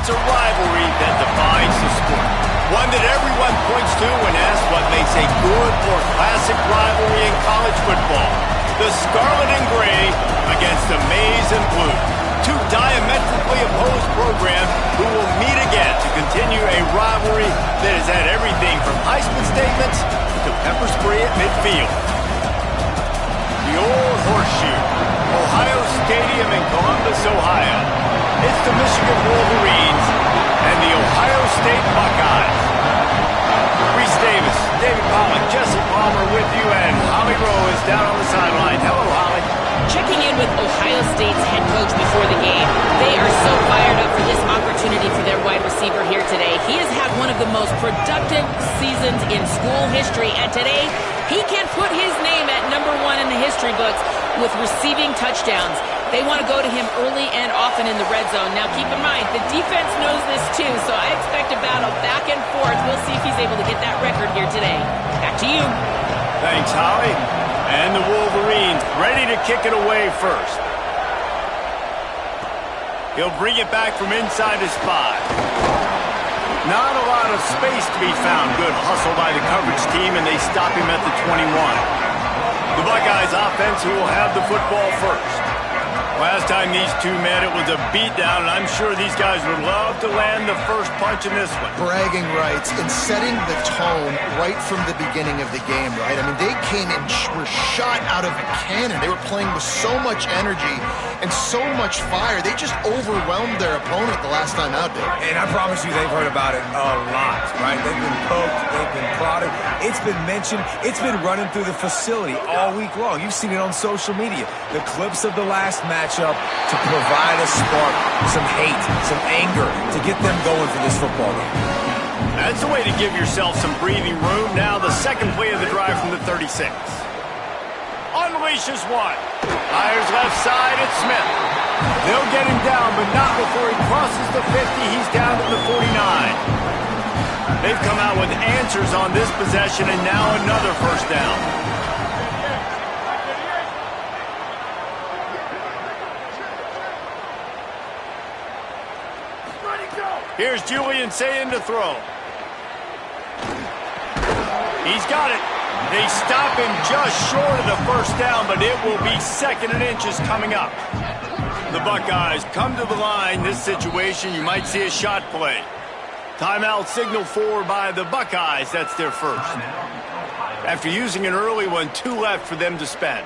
It's a rivalry that defines the sport. One that everyone points to when asked what makes a good or classic rivalry in college football. The Scarlet and Gray against the Maize and Blue. Two diametrically opposed programs who will meet again to continue a rivalry that has had everything from Heisman statements to pepper spray at midfield. The old horseshoe, Ohio Stadium in Columbus, Ohio. It's the Michigan Wolverines and the Ohio State Buckeyes. Reese Davis, David Pollack, Jesse Palmer with you, and Holly Rowe is down on the sideline. Hello, Holly. Checking in with Ohio State's head coach before the game. They are so fired up for this opportunity for their wide receiver here today. He has had one of the most productive seasons in school history, and today he can put his name at #1 in the history books with receiving touchdowns. They want to go to him early and often in the red zone. Now keep in mind, the defense knows this too, so I expect a battle back and forth. We'll see if he's able to get that record here today. Back to you. Thanks, Holly. And the Wolverines ready to kick it away first. He'll bring it back from inside his 5. Not a lot of space to be found. Good hustle by the coverage team, and they stop him at the 21. The Buckeyes offense who will have the football first. Last time these two met, it was a beatdown, and I'm sure these guys would love to land the first punch in this one. Bragging rights and setting the tone right from the beginning of the game, right? I mean, they came and were shot out of a cannon. They were playing with so much energy and so much fire. They just overwhelmed their opponent the last time out there. And I promise you they've heard about it a lot, right? They've been poked, they've been prodded. It's been mentioned. It's been running through the facility all week long. You've seen it on social media. The clips of the last matchup to provide a spark, some hate, some anger, to get them going for this football game. That's the way to give yourself some breathing room. Now the second play of the drive from the 36. Unleashes one. Fires left side at Smith. They'll get him down, but not before he crosses the 50. He's down to the 49. They've come out with answers on this possession, and now another first down. Here's Julian Sayin to throw. He's got it. They stop him just short of the first down, but it will be 2nd and inches coming up. The Buckeyes come to the line. This situation, you might see a shot play. Timeout signal for by the Buckeyes. That's their first. After using an early one, 2 left for them to spend.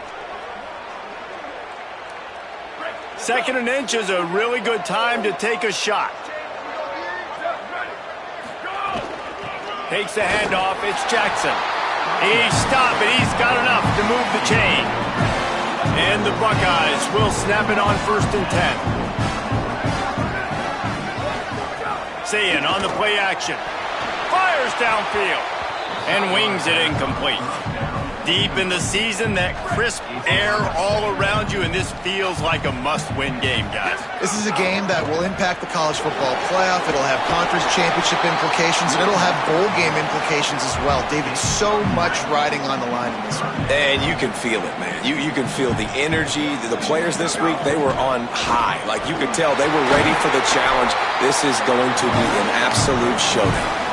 2nd and inch is a really good time to take a shot. Takes the handoff. It's Jackson. He stopped it. He's got enough to move the chain. And the Buckeyes will snap it on 1st and 10. Sayin on the play action. Fires downfield. And wings it incomplete. Deep in the season, that crisp air all around you, and this feels like a must-win game, guys. This is a game that will impact the college football playoff. It'll have conference championship implications, and it'll have bowl game implications as well. David, so much riding on the line in this one. And you can feel it, man. You can feel the energy. The players this week, they were on high. Like, you could tell they were ready for the challenge. This is going to be an absolute showdown.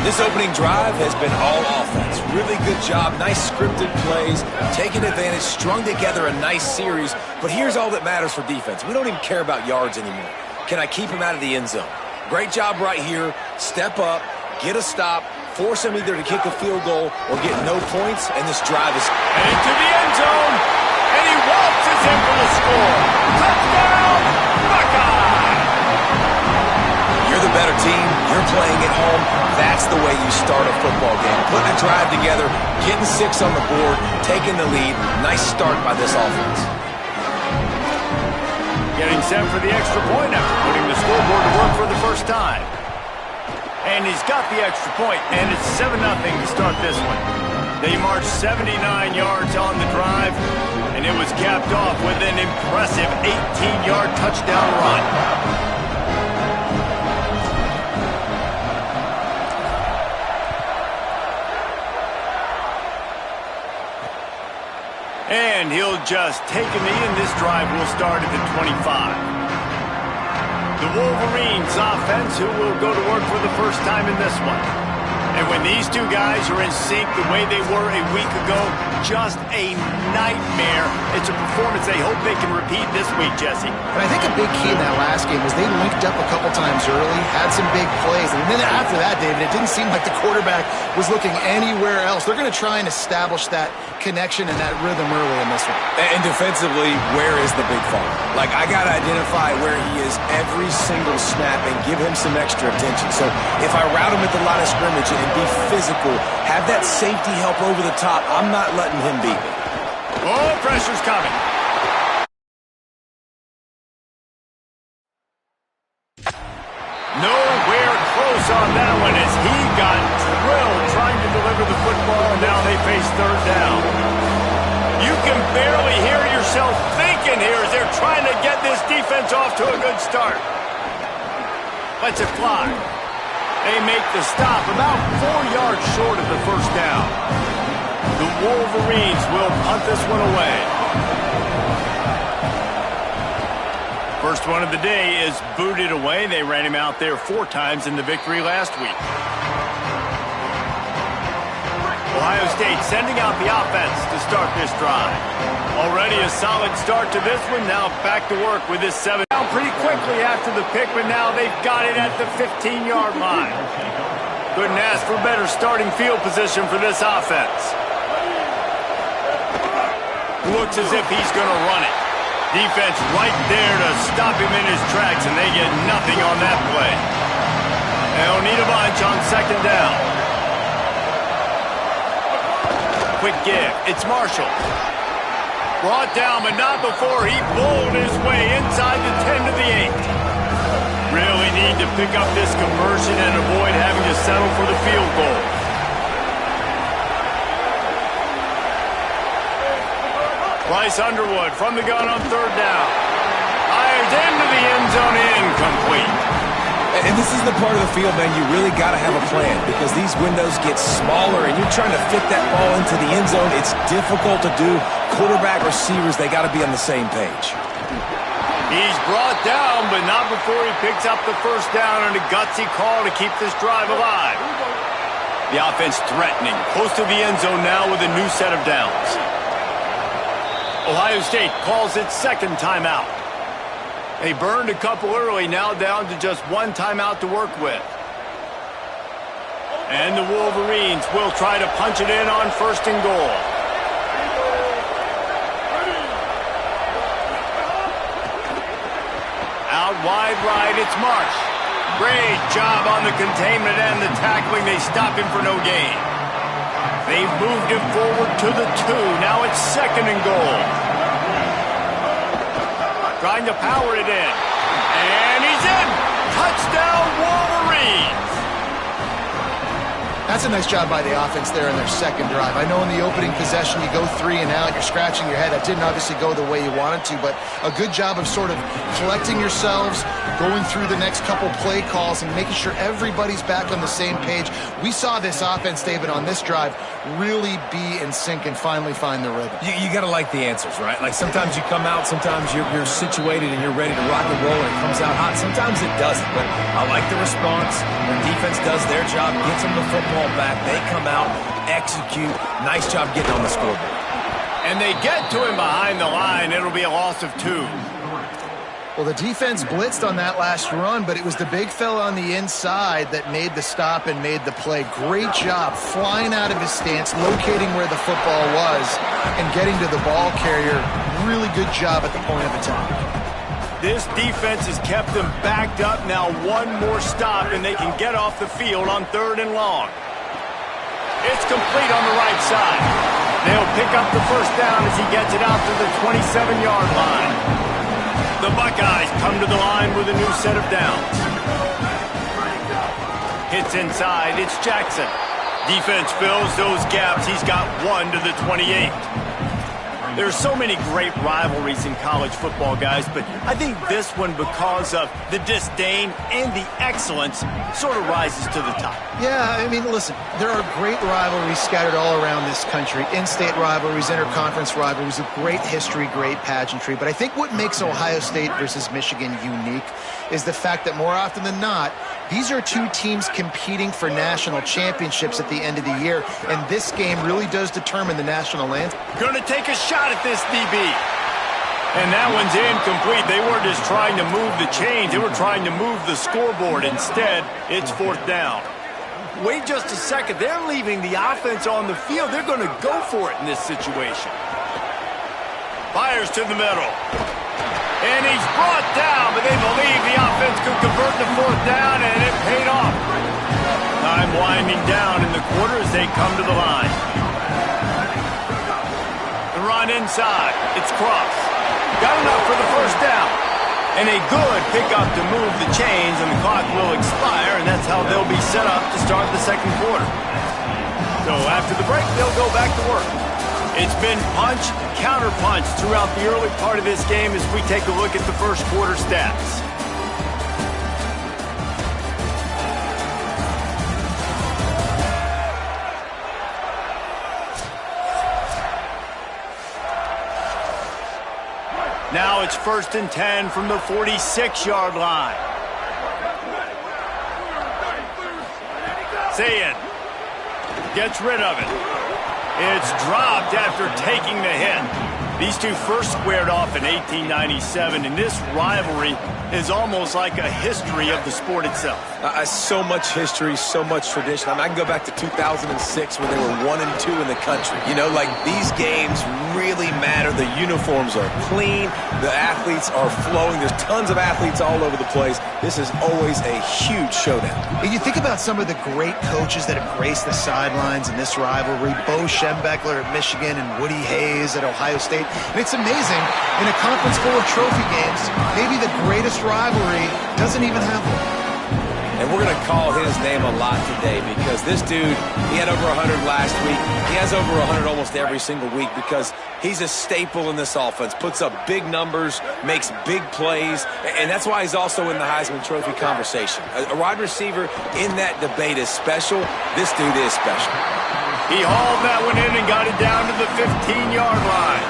This opening drive has been all offense. Really good job. Nice scripted plays. Taking advantage. Strung together a nice series. But here's all that matters for defense. We don't even care about yards anymore. Can I keep him out of the end zone? Great job right here. Step up. Get a stop. Force him either to kick a field goal or get no points. And this drive is... And into the end zone. And he waltzes in for the score. Touchdown, Buckeye! You're the better team. You're playing at home. That's the way you start a football game. Putting a drive together, getting 6 on the board, taking the lead. Nice start by this offense. Getting set for the extra point after putting the scoreboard to work for the first time. And he's got the extra point, and it's 7-0 to start this one. They marched 79 yards on the drive, and it was capped off with an impressive 18-yard touchdown run. And he'll just take a knee, and this drive will start at the 25. The Wolverines offense, who will go to work for the first time in this one. And when these two guys are in sync the way they were a week ago, just a nightmare. It's a performance they hope they can repeat this week, Jesse. And I think a big key in that last game was they linked up a couple times early, had some big plays, and then after that, David, it didn't seem like the quarterback was looking anywhere else. They're going to try and establish that connection and that rhythm early in this one. And defensively, where is the big fall? Like, I got to identify where he is every single snap and give him some extra attention. So if I route him at the line of scrimmage and be physical, have that safety help over the top, I'm not letting him beat me. Oh, pressure's coming. Nowhere close on that one as he got drilled trying to deliver the football, and now they face third down. You can barely hear yourself thinking here as they're trying to get this defense off to a good start. Lets it fly. They make the stop about 4 yards short of the first down. The Wolverines will punt this one away. First one of the day is booted away. They ran him out there 4 times in the victory last week. Ohio State sending out the offense to start this drive. Already a solid start to this one. Now back to work with this 7 down pretty quickly after the pick, but now they've got it at the 15-yard line. Couldn't ask for better starting field position for this offense. Looks as if he's going to run it. Defense right there to stop him in his tracks, and they get nothing on that play. They'll need a bunch on second down. Quick give. It's Marshall. Brought down, but not before he bowled his way inside the 10 to the 8. Really need to pick up this conversion and avoid having to settle for the field goal. Bryce Underwood from the gun on third down. Fires into the end zone, incomplete. And this is the part of the field, man, you really got to have a plan because these windows get smaller and you're trying to fit that ball into the end zone. It's difficult to do. Quarterback, receivers, they got to be on the same page. He's brought down, but not before he picks up the first down and a gutsy call to keep this drive alive. The offense threatening, close to the end zone now with a new set of downs. Ohio State calls its second timeout. They burned a couple early, now down to just 1 timeout to work with. And the Wolverines will try to punch it in on first and goal. Out wide right, it's Marsh. Great job on the containment and the tackling. They stop him for no gain. They've moved him forward to the 2. Now it's second and goal. Trying to power it in. And he's in! Touchdown, Wolverines! That's a nice job by the offense there in their second drive. I know in the opening possession you go 3 and out, you're scratching your head. That didn't obviously go the way you wanted to, but a good job of sort of collecting yourselves, going through the next couple play calls and making sure everybody's back on the same page. We saw this offense, David, on this drive really be in sync and finally find the rhythm. You got to like the answers, right? Like sometimes you come out, sometimes you're situated and you're ready to rock and roll and it comes out hot. Sometimes it doesn't, but I like the response. The defense does their job, gets them the football back. They come out, execute. Nice job getting on the scoreboard. And they get to him behind the line. It'll be a loss of 2. Well, the defense blitzed on that last run, but it was the big fella on the inside that made the stop and made the play. Great job flying out of his stance, locating where the football was, and getting to the ball carrier. Really good job at the point of attack. This defense has kept them backed up. Now 1 more stop, and they can get off the field on 3rd and long. It's complete on the right side. They'll pick up the first down as he gets it out to the 27-yard line. The Buckeyes come to the line with a new set of downs. Hits inside, it's Jackson. Defense fills those gaps. He's got 1 to the 28. There's so many great rivalries in college football, guys, but I think this one, because of the disdain and the excellence, sort of rises to the top. Yeah, I mean, listen, there are great rivalries scattered all around this country. In-state rivalries, interconference rivalries with great history, great pageantry. But I think what makes Ohio State versus Michigan unique is the fact that more often than not, these are two teams competing for national championships at the end of the year, and this game really does determine the national landscape. Gonna take a shot at this, DB. And that one's incomplete. They weren't just trying to move the chains. They were trying to move the scoreboard. Instead, it's 4th down. Wait just a second. They're leaving the offense on the field. They're going to go for it in this situation. Fires to the middle. And he's brought down, but they believe the offense could convert to 4th down, and it paid off. Time winding down in the quarter as they come to the line. The run inside. It's Cross. Got enough for the 1st down. And a good pickup to move the chains, and the clock will expire, and that's how they'll be set up to start the 2nd quarter. So after the break, they'll go back to work. It's been punch, counter-punch throughout the early part of this game as we take a look at the 1st quarter stats. Now it's 1st and 10 from the 46-yard line. Sayed gets rid of it. It's dropped after taking the hit. These two first squared off in 1897, and this rivalry is almost like a history of the sport itself. So much history, so much tradition. I mean, I can go back to 2006 when they were 1-2 in the country. You know, like, these games really matter. The uniforms are clean. The athletes are flowing. There's tons of athletes all over the place. This is always a huge showdown. And you think about some of the great coaches that have graced the sidelines in this rivalry. Bo Schembechler at Michigan and Woody Hayes at Ohio State. And it's amazing, in a conference full of trophy games, maybe the greatest rivalry doesn't even have one. And we're going to call his name a lot today because this dude, he had over 100 last week. He has over 100 almost every single week because he's a staple in this offense, puts up big numbers, makes big plays, and that's why he's also in the Heisman Trophy conversation. A wide receiver in that debate is special. This dude is special. He hauled that one in and got it down to the 15-yard line.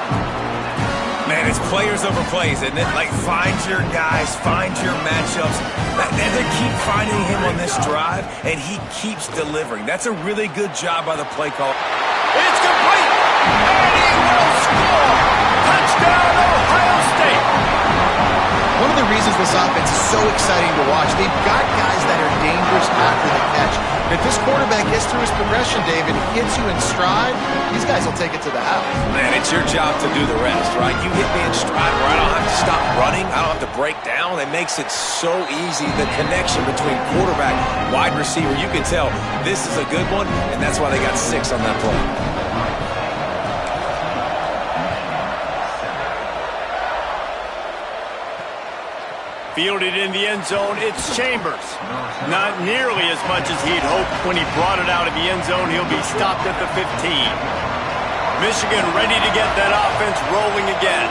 Man, it's players over plays, isn't it? Like, find your guys, find your matchups. And they keep finding him on this drive, and he keeps delivering. That's a really good job by the play call. It's complete, and he will score. Touchdown, Ohio State. One of the reasons this offense is so exciting to watch, they've got guys that are dangerous after the catch. If this quarterback gets through his progression, David, hits you in stride, these guys will take it to the house. Man, it's your job to do the rest, right? You hit me in stride where I don't have to stop running. I don't have to break down. It makes it so easy. The connection between quarterback, wide receiver, you can tell this is a good one, and that's why they got 6 on that play. Fielded in the end zone, it's Chambers. Not nearly as much as he'd hoped when he brought it out of the end zone. He'll be stopped at the 15. Michigan ready to get that offense rolling again.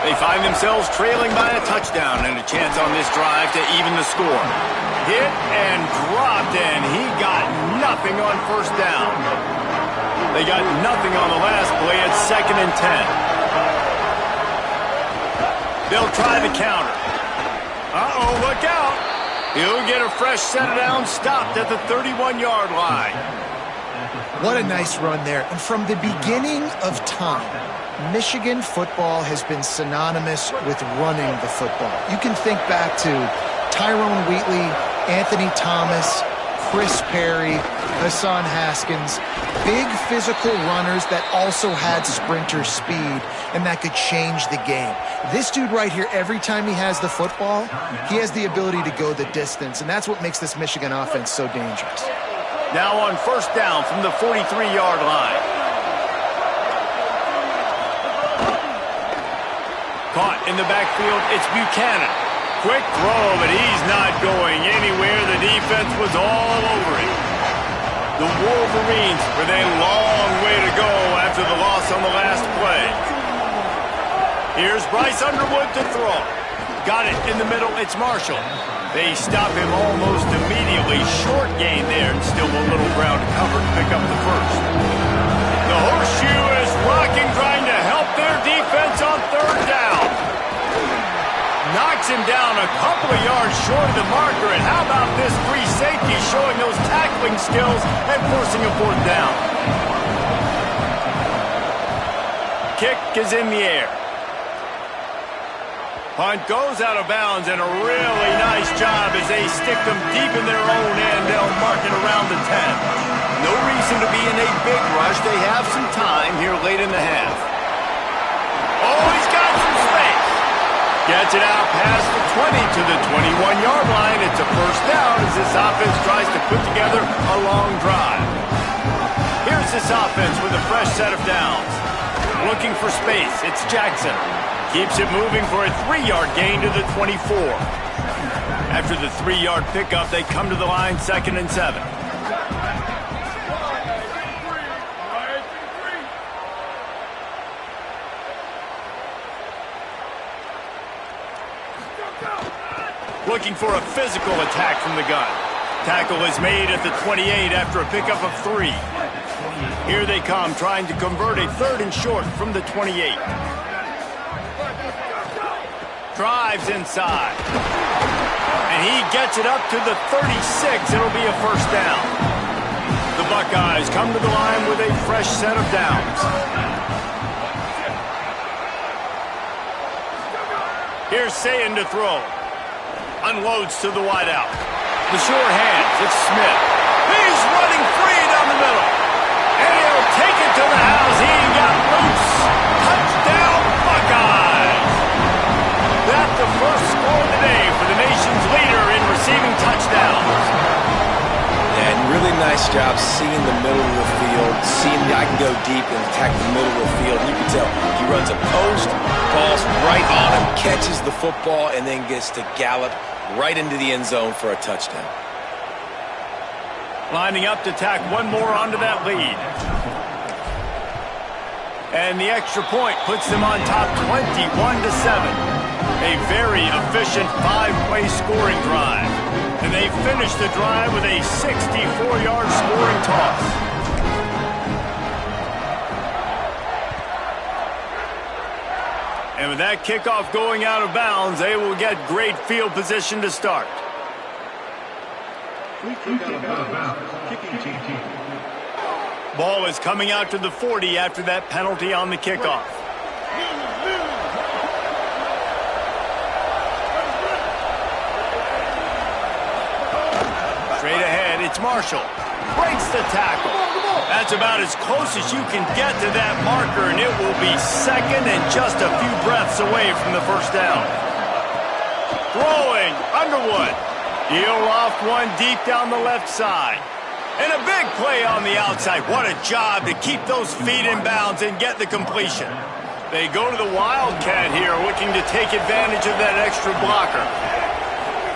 They find themselves trailing by a touchdown and a chance on this drive to even the score. Hit and dropped, and he got nothing on 1st down. They got nothing on the last play at 2nd and 10. They'll try the counter. Uh-oh, look out. He'll get a fresh set down, stopped at the 31-yard line. What a nice run there. And from the beginning of time, Michigan football has been synonymous with running the football. You can think back to Tyrone Wheatley, Anthony Thomas, Chris Perry, Hassan Haskins, big physical runners that also had sprinter speed and that could change the game. This dude right here, every time he has the football, he has the ability to go the distance, and that's what makes this Michigan offense so dangerous. Now on 1st down from the 43-yard line. Caught in the backfield, it's Buchanan. Quick throw, but he's not going anywhere. The defense was all over him. The Wolverines with a long way to go after the loss on the last play. Here's Bryce Underwood to throw. Got it in the middle. It's Marshall. They stop him almost immediately. Short gain there and still a little ground to cover to pick up the first. The horseshoe is rocking, trying to help their defense on third down. Knocks him down a couple of yards short of the marker. And how about this free safety showing those tackling skills and forcing a fourth down? Kick is in the air. Punt goes out of bounds, and a really nice job as they stick them deep in their own end. They'll mark it around the 10. No reason to be in a big rush. They have some time here late in the half. Oh, he's got some space. Gets it out past the 20 to the 21-yard line. It's a first down as this offense tries to put together a long drive. Here's this offense with a fresh set of downs. Looking for space. It's Jackson. Keeps it moving for a 3-yard gain to the 24. After the 3-yard pickup, they come to the line 2nd and 7. Looking for a physical attack from the gun. Tackle is made at the 28 after a pickup of 3. Here they come, trying to convert a 3rd and short from the 28. Drives inside. And he gets it up to the 36. It'll be a first down. The Buckeyes come to the line with a fresh set of downs. Here's Sayin to throw. Unloads to the wideout. The sure hands. It's Smith. He's running free down the middle. And he'll take it to the house. He got loose. Touchdown, Buckeyes. That's the first score today for the nation's leader in receiving touchdowns. And really nice job seeing the middle of the field, seeing the guy can go deep and attack the middle of the field. You can tell he runs a post, falls right on him, catches the football, and then gets to gallop right into the end zone for a touchdown. Lining up to tack one more onto that lead. And the extra point puts them on top 21-7. A very efficient 5-play scoring drive. And they finish the drive with a 64-yard scoring toss. And with that kickoff going out of bounds, they will get great field position to start. Ball is coming out to the 40 after that penalty on the kickoff. Straight ahead, it's Marshall. Breaks the tackle. That's about as close as you can get to that marker, and it will be second and just a few breaths away from the first down. Throwing, Underwood. He'll loft one deep down the left side. And a big play on the outside. What a job to keep those feet in bounds and get the completion. They go to the Wildcat here, looking to take advantage of that extra blocker.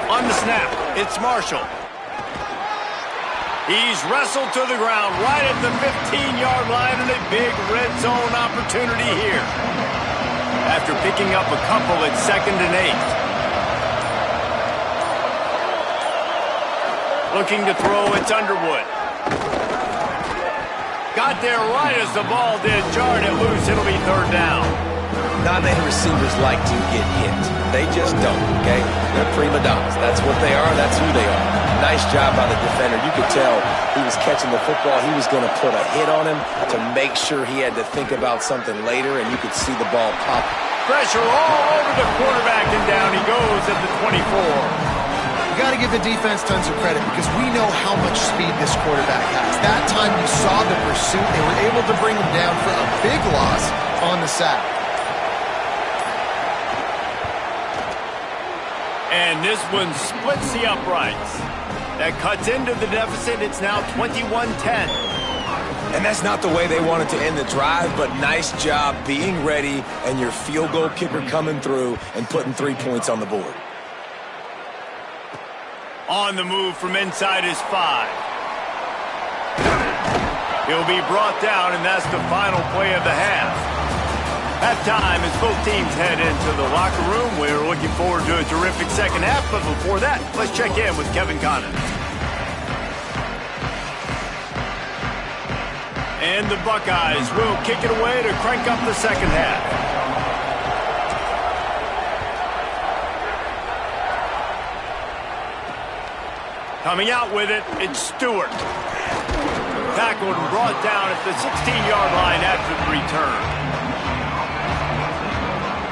On the snap, it's Marshall. He's wrestled to the ground right at the 15-yard line, and a big red zone opportunity here. After picking up a couple at 2nd and 8. Looking to throw, it's Underwood. Got there right as the ball did, jarred it loose. It'll be 3rd down. Not many receivers like to get hit. They just don't, okay? They're prima donnas. That's what they are. That's who they are. Nice job by the defender. You could tell he was catching the football. He was going to put a hit on him to make sure he had to think about something later, and you could see the ball pop. Pressure all over the quarterback, and down he goes at the 24. You got to give the defense tons of credit because we know how much speed this quarterback has. That time you saw the pursuit. They were able to bring him down for a big loss on the sack. And this one splits the uprights. That cuts into the deficit. It's now 21-10. And that's not the way they wanted to end the drive, but nice job being ready and your field goal kicker coming through and putting 3 points on the board. On the move from inside his 5. He'll be brought down, and that's the final play of the half. Halftime as both teams head into the locker room. We're looking forward to a terrific second half, but before that, let's check in with Kevin Connon. And the Buckeyes will kick it away to crank up the second half. Coming out with it, it's Stewart. Tackled and brought down at the 16-yard line after the return.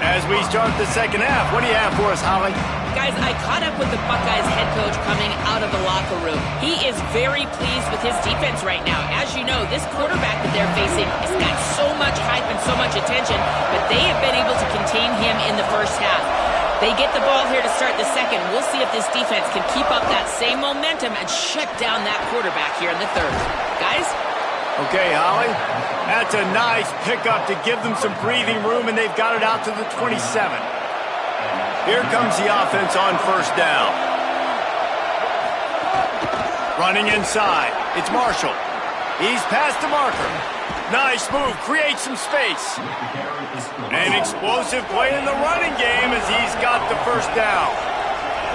As we start the second half, what do you have for us, Holly? Guys, I caught up with the Buckeyes head coach coming out of the locker room. He is very pleased with his defense right now. As you know, this quarterback that they're facing has got so much hype and so much attention, but they have been able to contain him in the first half. They get the ball here to start the second. We'll see if this defense can keep up that same momentum and shut down that quarterback here in the third. Guys? Okay, Holly. That's a nice pickup to give them some breathing room, and they've got it out to the 27. Here comes the offense on first down. Running inside. It's Marshall. He's past the marker. Nice move. Creates some space. An explosive play in the running game as he's got the first down.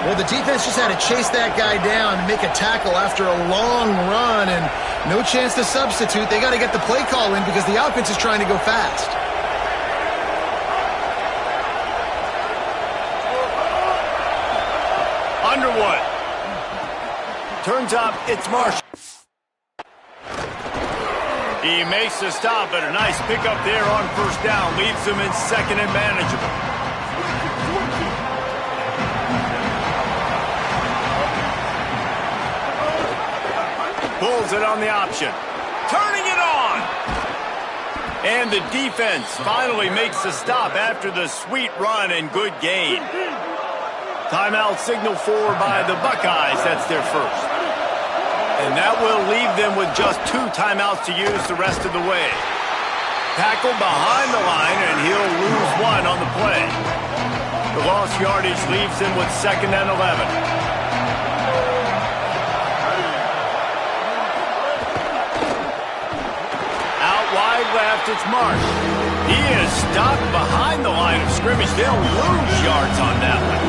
Well, the defense just had to chase that guy down and make a tackle after a long run, and no chance to substitute. They got to get the play call in because the offense is trying to go fast. Underwood. Turns up, it's Marshall. He makes the stop, but a nice pickup there on first down. Leaves him in second and manageable. Pulls it on the option. Turning it on! And the defense finally makes the stop after the sweet run and good gain. Timeout signal for by the Buckeyes. That's their first. And that will leave them with just 2 timeouts to use the rest of the way. Tackle behind the line, and he'll lose 1 on the play. The lost yardage leaves him with 2nd and 11. Wide left, it's Marsh. He is stopped behind the line of scrimmage. They'll lose yards on that one.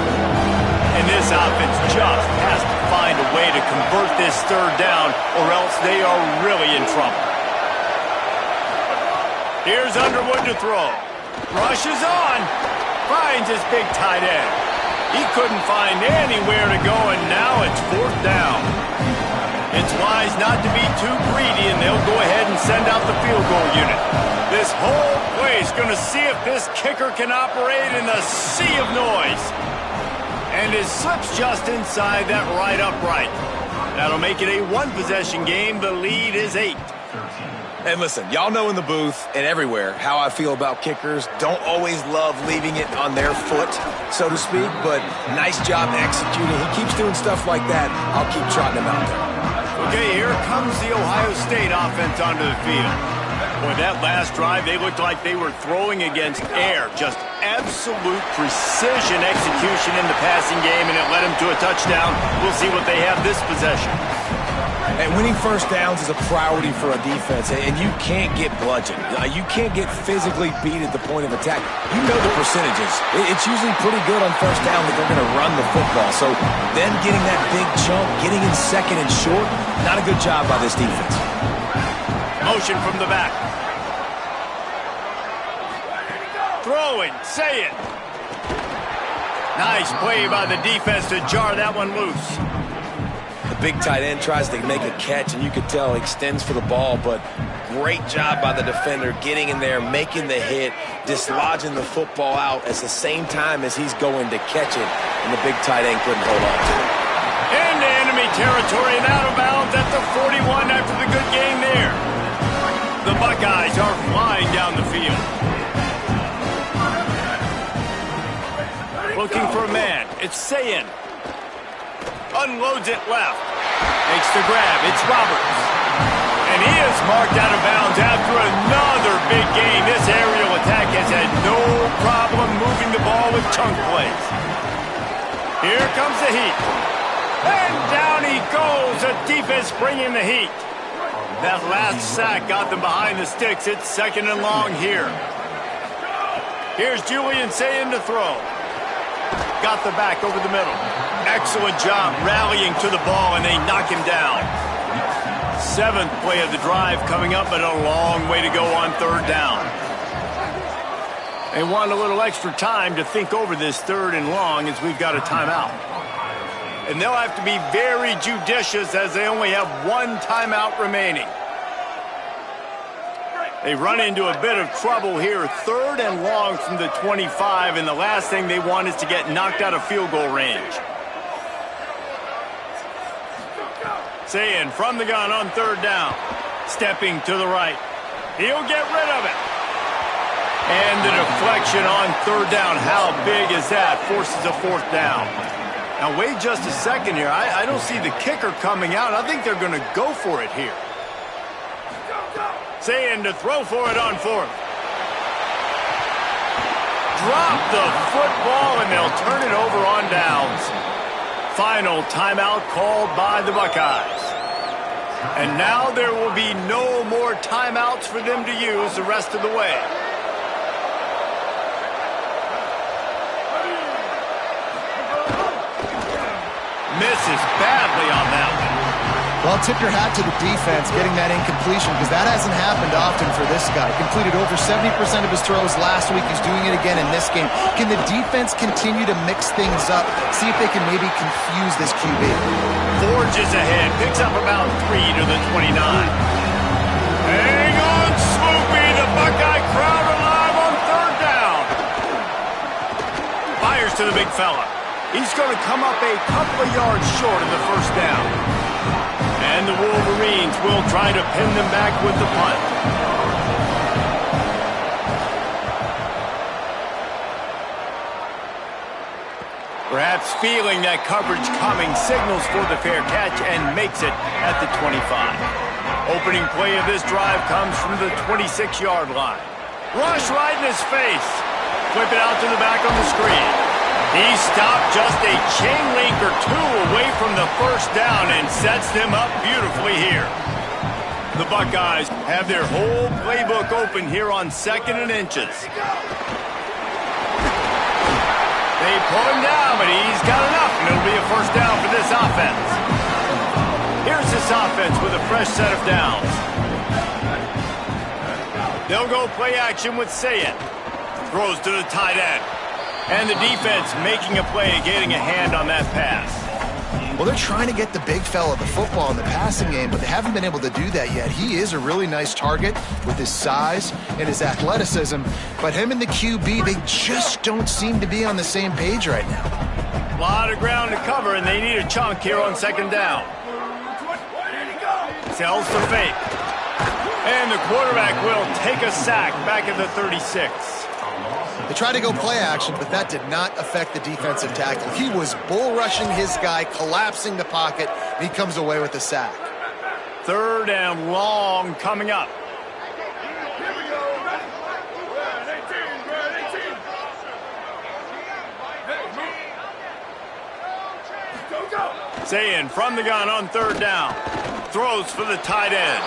And this offense just has to find a way to convert this third down, or else they are really in trouble. Here's Underwood to throw. Rushes on. Finds his big tight end. He couldn't find anywhere to go, and now it's 4th down. It's wise not to be too greedy, and they'll go ahead and send out the field goal unit. This whole place going to see if this kicker can operate in the sea of noise. And it slips just inside that right upright. That'll make it a 1-possession game. The lead is 8. And listen, y'all know in the booth and everywhere how I feel about kickers. Don't always love leaving it on their foot, so to speak, but nice job executing. He keeps doing stuff like that. I'll keep trotting him out there. Okay, here comes the Ohio State offense onto the field. Boy, that last drive, they looked like they were throwing against air. Just absolute precision execution in the passing game, and it led them to a touchdown. We'll see what they have this possession. And winning first downs is a priority for a defense, and you can't get bludgeoned. You can't get physically beat at the point of attack. You know the percentages. It's usually pretty good on first down that they're going to run the football. So then getting that big chunk, getting in second and short, not a good job by this defense. Motion from the back. Throwing, say it. Nice play by the defense to jar that one loose. The big tight end tries to make a catch, and you could tell he extends for the ball, but great job by the defender getting in there, making the hit, dislodging the football out at the same time as he's going to catch it, and the big tight end couldn't hold on to it. Into enemy territory and out of bounds at the 41 after the good game there. The Buckeyes are flying down the field. Looking for a man. It's Sayin. Unloads it left. Makes the grab. It's Roberts. And he is marked out of bounds after another big game. This aerial attack has had no problem moving the ball with chunk plays. Here comes the heat. And down he goes. The defense bringing the heat. That last sack got them behind the sticks. It's 2nd and long here. Here's Julian Sayin to throw. Got the back over the middle. Excellent job rallying to the ball, and they knock him down. 7th play of the drive coming up, but a long way to go on 3rd down. They want a little extra time to think over this 3rd and long as we've got a timeout. And they'll have to be very judicious as they only have 1 timeout remaining. They run into a bit of trouble here. 3rd and long from the 25, and the last thing they want is to get knocked out of field goal range. Sayin from the gun on 3rd down. Stepping to the right. He'll get rid of it. And the deflection on 3rd down. How big is that? Forces a 4th down. Now wait just a second here. I don't see the kicker coming out. I think they're going to go for it here. Sayin to throw for it on 4th. Drop the football, and they'll turn it over on downs. Final timeout called by the Buckeyes. And now there will be no more timeouts for them to use the rest of the way. Misses badly on that one. Well, tip your hat to the defense getting that incompletion, because that hasn't happened often for this guy. Completed over 70% of his throws last week. He's doing it again in this game. Can the defense continue to mix things up? See if they can maybe confuse this QB. Forges ahead. Picks up about 3 to the 29. Hang on, Swoopy. The Buckeye crowd alive on 3rd down. Fires to the big fella. He's going to come up a couple of yards short of the 1st down. And the Wolverines will try to pin them back with the punt. Perhaps feeling that coverage coming, signals for the fair catch and makes it at the 25. Opening play of this drive comes from the 26-yard line. Rush right in his face. Flip it out to the back on the screen. He stopped just a chain link or 2 away from the 1st down and sets them up beautifully here. The Buckeyes have their whole playbook open here on 2nd and inches. They pull him down, but he's got enough, and it'll be a 1st down for this offense. Here's this offense with a fresh set of downs. They'll go play action with Sayin. Throws to the tight end. And the defense making a play, getting a hand on that pass. Well, they're trying to get the big fella the football in the passing game, but they haven't been able to do that yet. He is a really nice target with his size and his athleticism, but him and the QB, they just don't seem to be on the same page right now. A lot of ground to cover, and they need a chunk here on 2nd down. Sells the fake. And the quarterback will take a sack back at the 36. They tried to go play action, but that did not affect the defensive tackle. He was bull rushing his guy, collapsing the pocket, and he comes away with a sack. 3rd and long coming up. Sayin from the gun on 3rd down. Throws for the tight end.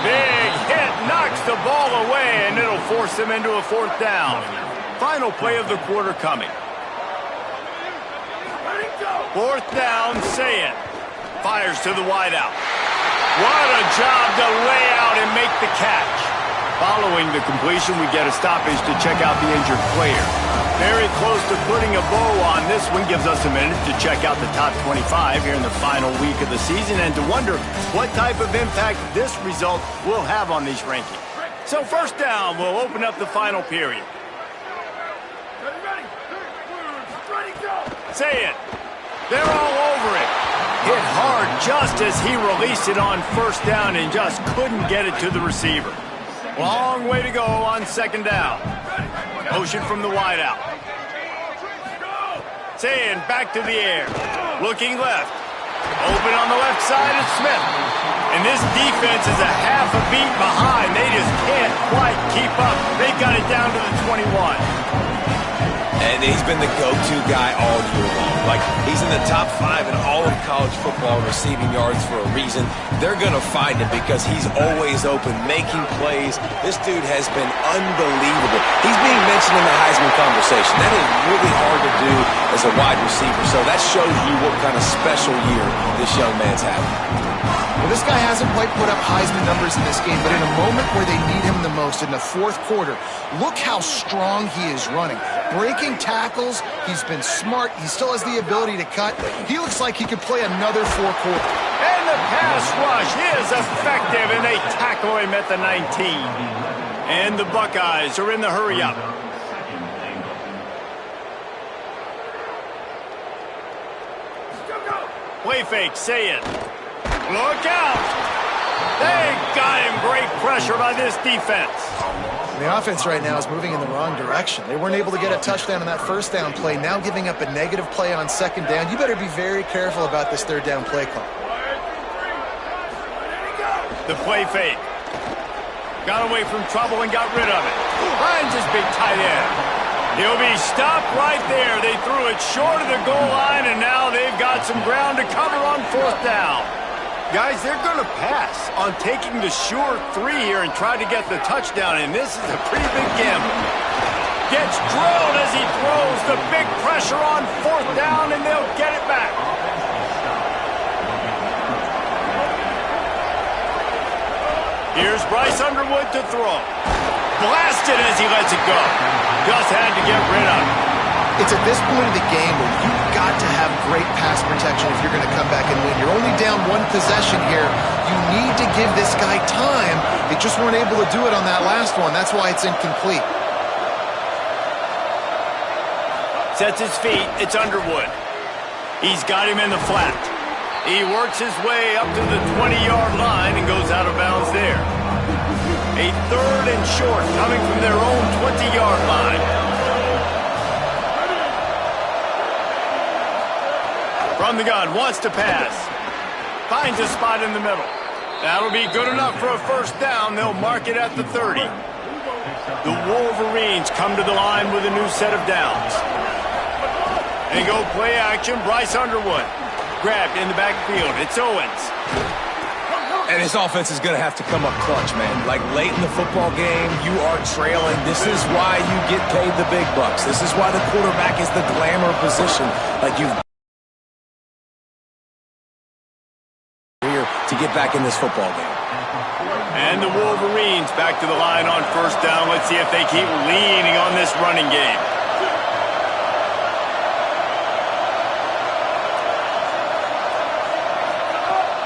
Big hit, knocks the ball away, and it'll force him into a 4th down. Final play of the quarter coming. 4th down, Sayin. Fires to the wideout. What a job to lay out and make the catch. Following the completion, we get a stoppage to check out the injured player. Very close to putting a bow on this one. Gives us a minute to check out the top 25 here in the final week of the season and to wonder what type of impact this result will have on these rankings. So 1st down will open up the final period. Sayin. They're all over it. Hit hard just as he released it on 1st down and just couldn't get it to the receiver. Long way to go on 2nd down. Motion from the wideout. Sayin back to the air. Looking left. Open on the left side is Smith. And this defense is a half a beat behind. They just can't quite keep up. They got it down to the 21. And he's been the go-to guy all year long. Like, he's in the top 5 in all of college football receiving yards for a reason. They're going to find him because he's always open, making plays. This dude has been unbelievable. He's being mentioned in the Heisman conversation. That is really hard to do as a wide receiver. So that shows you what kind of special year this young man's having. Well, this guy hasn't quite put up Heisman numbers in this game, but in a moment where they need him the most, in the fourth quarter, look how strong he is running. Breaking tackles, he's been smart, he still has the ability to cut. He looks like he could play another 4 quarters. And the pass rush is effective, and they tackle him at the 19. And the Buckeyes are in the hurry-up. Play fake, say it. Look out! They got him. Great pressure by this defense. The offense right now is moving in the wrong direction. They weren't able to get a touchdown on that first down play, now giving up a negative play on second down. You better be very careful about this third down play call. The play fake. Got away from trouble and got rid of it. Finds his big tight end. He'll be stopped right there. They threw it short of the goal line, and now they've got some ground to cover on fourth down. Guys, they're going to pass on taking the sure 3 here and try to get the touchdown, and this is a pretty big gamble. Gets drilled as he throws the big pressure on fourth down, and they'll get it back. Here's Bryce Underwood to throw. Blasted as he lets it go. Just had to get rid of it. It's at this point of the game where you've got to have great pass protection if you're going to come back and win. You're only down 1 possession here. You need to give this guy time. They just weren't able to do it on that last one. That's why it's incomplete. Sets his feet. It's Underwood. He's got him in the flat. He works his way up to the 20-yard line and goes out of bounds there. A third and short coming from their own 20-yard line. From the gun, wants to pass. Finds a spot in the middle. That'll be good enough for a first down. They'll mark it at the 30. The Wolverines come to the line with a new set of downs. And go play action, Bryce Underwood. Grabbed in the backfield. It's Owens. And this offense is going to have to come up clutch, man. Like, late in the football game, you are trailing. This is why you get paid the big bucks. This is why the quarterback is the glamour position. Like, you've here to get back in this football game. And the Wolverines back to the line on first down. Let's see if they keep leaning on this running game.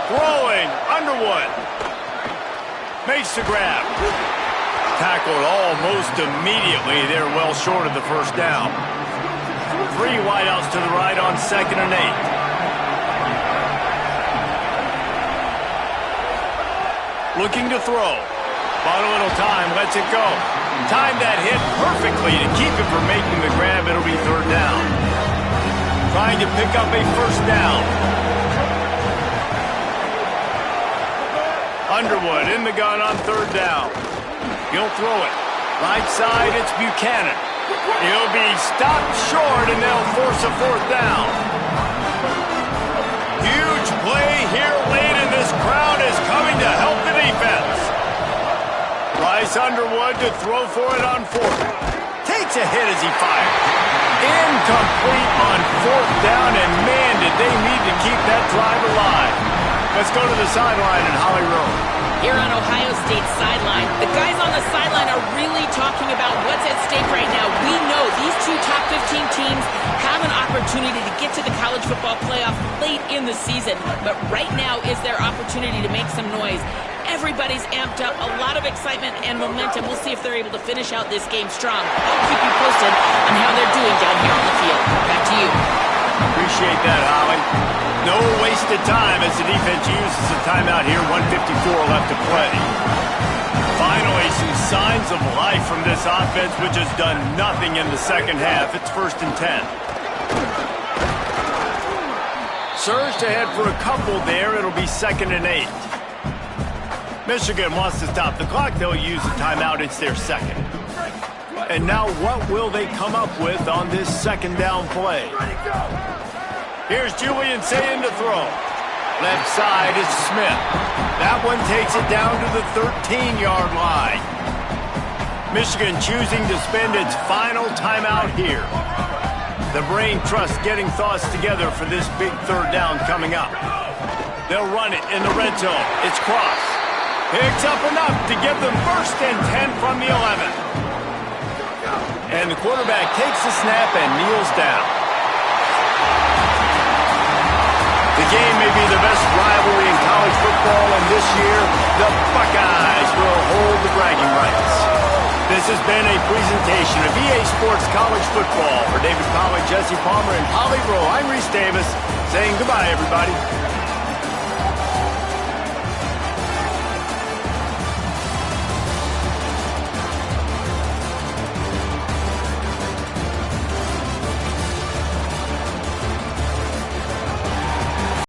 Throwing, Underwood. Makes the grab. Tackled almost immediately. They're well short of the first down. 3 wideouts to the right on 2nd and 8. Looking to throw. Bought a little time, lets it go. Timed that hit perfectly to keep him from making the grab. It'll be 3rd down. Trying to pick up a first down. Underwood in the gun on 3rd down. He'll throw it. Right side, it's Buchanan. He'll be stopped short, and they'll force a 4th down. Huge play here late, and this crowd is coming to help the defense. Bryce Underwood to throw for it on 4th. Takes a hit as he fires. Incomplete on 4th down, and man, did they need to keep that drive alive. Let's go to the sideline in Holly Road. Here on Ohio State's sideline, the guys on the sideline are really talking about what's at stake right now. We know these 2 top 15 teams have an opportunity to get to the college football playoff late in the season, but right now is their opportunity to make some noise. Everybody's amped up, a lot of excitement and momentum. We'll see if they're able to finish out this game strong. I'll keep you posted on how they're doing down here on the field. Back to you. Appreciate that, Holly. No wasted time as the defense uses a timeout here. 1:54 left to play. Finally, some signs of life from this offense, which has done nothing in the second half. It's 1st and 10. Surge ahead for a couple there. It'll be 2nd and 8. Michigan wants to stop the clock. They'll use a timeout. It's their 2nd. And now what will they come up with on this second down play? Here's Julian saying to throw. Left side is Smith. That one takes it down to the 13-yard line. Michigan choosing to spend its final timeout here. The brain trust getting thoughts together for this big third down coming up. They'll run it in the red zone. It's Cross. Picks up enough to give them 1st and 10 from the 11. And the quarterback takes the snap and kneels down. The game may be the best rivalry in college football, and this year, the Buckeyes will hold the bragging rights. This has been a presentation of EA Sports College Football. For David Pollack, Jesse Palmer, and Holly Rowe, I'm Reese Davis, saying goodbye, everybody.